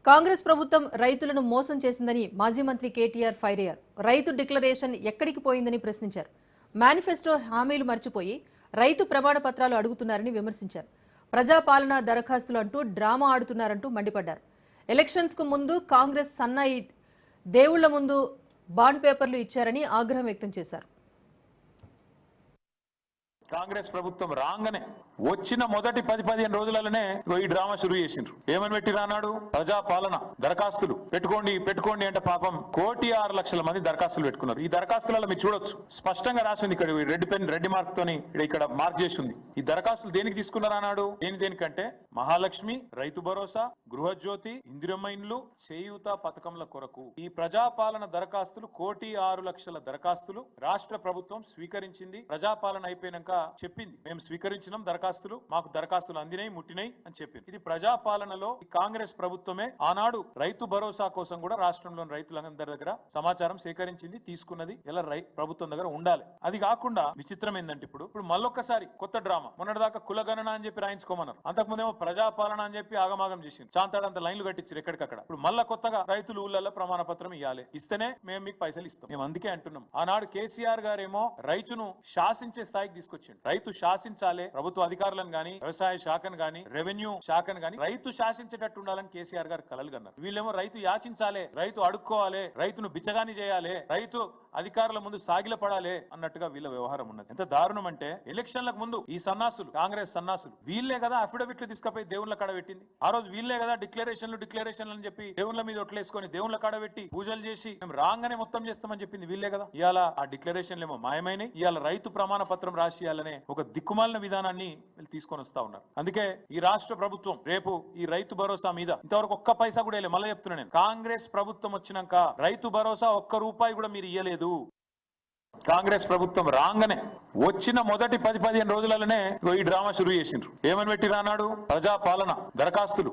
కాంగ్రెస్ ప్రభుత్వం రైతులను మోసం చేసిందని మాజీ మంత్రి కేటీఆర్ ఫైర్ అయ్యారు. రైతు డిక్లరేషన్ ఎక్కడికి పోయిందని ప్రశ్నించారు. మేనిఫెస్టో హామీలు మర్చిపోయి రైతు ప్రమాణ పత్రాలు అడుగుతున్నారని విమర్శించారు. ప్రజాపాలన దరఖాస్తులు అంటూ డ్రామా ఆడుతున్నారంటూ మండిపడ్డారు. ఎలక్షన్స్ కు ముందు కాంగ్రెస్ సన్నాయి దేవుళ్ల ముందు బాండ్ పేపర్లు ఇచ్చారని ఆగ్రహం వ్యక్తం చేశారు. కాంగ్రెస్ ప్రభుత్వం రాగానే వచ్చిన మొదటి 10-15 రోజులలోనే ఈ డ్రామా షురూ చేసిండ్రు. ఏమని పెట్టి రానాడు? ప్రజాపాలన దరఖాస్తులు పెట్టుకోండి అంటే పాపం 1,06,00,000 మంది దరఖాస్తులు పెట్టుకున్నారు. ఈ దరఖాస్తులలో మీరు చూడొచ్చు, స్పష్టంగా రాసింది. ఇక్కడ రెడ్డి మార్క్ తోని ఇక్కడ మార్క్ చేసి ఉంది. ఈ దరఖాస్తులు దేనికి తీసుకున్నారు అన్నాడు? దేనికంటే మహాలక్ష్మి, రైతు భరోసా, గృహజ్యోతి, ఇందిరమ్మ ఇండ్లు, చేయూత పథకంల కొరకు ఈ ప్రజాపాలన దరఖాస్తులు 1,06,00,000 దరఖాస్తులు రాష్ట్ర ప్రభుత్వం స్వీకరించింది. ప్రజాపాలన అయిపోయినాక చెప్పింది, మేము స్వీకరించినాం దరఖాస్తులు, మాకు దరఖాస్తులు అందినాయి, ముట్టినాయి అని చెప్పింది. ఇది ప్రజాపాలనలో కాంగ్రెస్ ప్రభుత్వమే ఆనాడు రైతు భరోసా కోసం కూడా రాష్ట్రంలోని రైతులందరి దగ్గర సమాచారం సేకరించింది, తీసుకున్నది. ఇలా ప్రభుత్వం దగ్గర ఉండాలి. అది కాకుండా విచిత్రం ఏంటంటే ఇప్పుడు మళ్ళొక్కసారి కొత్త డ్రామా. మొన్నటిదాకా కులగణన అని చెప్పి రాయించుకోమన్నారు. అంతకుముందేమో ప్రజాపాలన అని చెప్పి ఆగమాగం చేసింది. చాంతాడంత లైన్లు కట్టించారు ఎక్కడికక్కడ. ఇప్పుడు మళ్ళా కొత్తగా రైతులు ఊళ్ళల్లో ప్రమాణ పత్రం ఇవ్వాలి, ఇస్తేనే మేము మీకు పైసలు ఇస్తాం. మేము అందుకే అంటున్నాం. ఆనాడు కేసీఆర్ గారేమో రైతును శాసించే స్థాయికి తీసుకొచ్చింది. రైతు శాసించాలి, ప్రభుత్వ అధికారులను గాని, వ్యవసాయ శాఖను గాని, రెవెన్యూ శాఖను గాని రైతు శాసించేటట్టు ఉండాలని కేసీఆర్ గారు కలలు కన్నారు. వీళ్ళేమో రైతు యాచించాలి, రైతు అడుక్కోవాలి, రైతును బిచ్చగాని చేయాలి, రైతు అధికారుల ముందు సాగిల పడాలి అన్నట్టుగా వీళ్ళ వ్యవహారం ఉన్నది. ఎంత దారుణం అంటే ఎలక్షన్లకు ముందు ఈ సన్నాసులు, కాంగ్రెస్ సన్నాసులు వీళ్ళే కదా అఫిడవిట్లు తీసుకుపోయి దేవుళ్ళ కాడ పెట్టింది. ఆ రోజు వీళ్ళే కదా డిక్లరేషన్లు అని చెప్పి దేవుళ్ళ మీద ఒట్లేసుకొని దేవుళ్ళ కాడ పెట్టి పూజలు చేసి మేము రాగానే మొత్తం చేస్తామని చెప్పింది వీళ్ళే కదా. ఇవాళ ఆ డిక్లరేషన్లు ఏమో మాయమైనవి. ఇవాళ రైతు ప్రమాణ పత్రం రాసియాలనే ఒక దిక్కుమాలిన విధానాన్ని వీళ్ళు తీసుకొని వస్తా ఉన్నారు. అందుకే ఈ రాష్ట్ర ప్రభుత్వం రేపు ఈ రైతు భరోసా మీద ఇంతవరకు ఒక్క పైసా కూడా వేయలేదు. మళ్ళీ చెప్తున్నా నేను, కాంగ్రెస్ ప్రభుత్వం వచ్చినాక రైతు భరోసా ఒక్క రూపాయి కూడా మీరు ఇయ్యలేదు. కాంగ్రెస్ ప్రభుత్వం రాగానే వచ్చిన మొదటి 10-15 రోజులలోనే ఈ డ్రామా షురూ చేసిండ్రు. ఏమని పెట్టి రానాడు? ప్రజాపాలన దరఖాస్తులు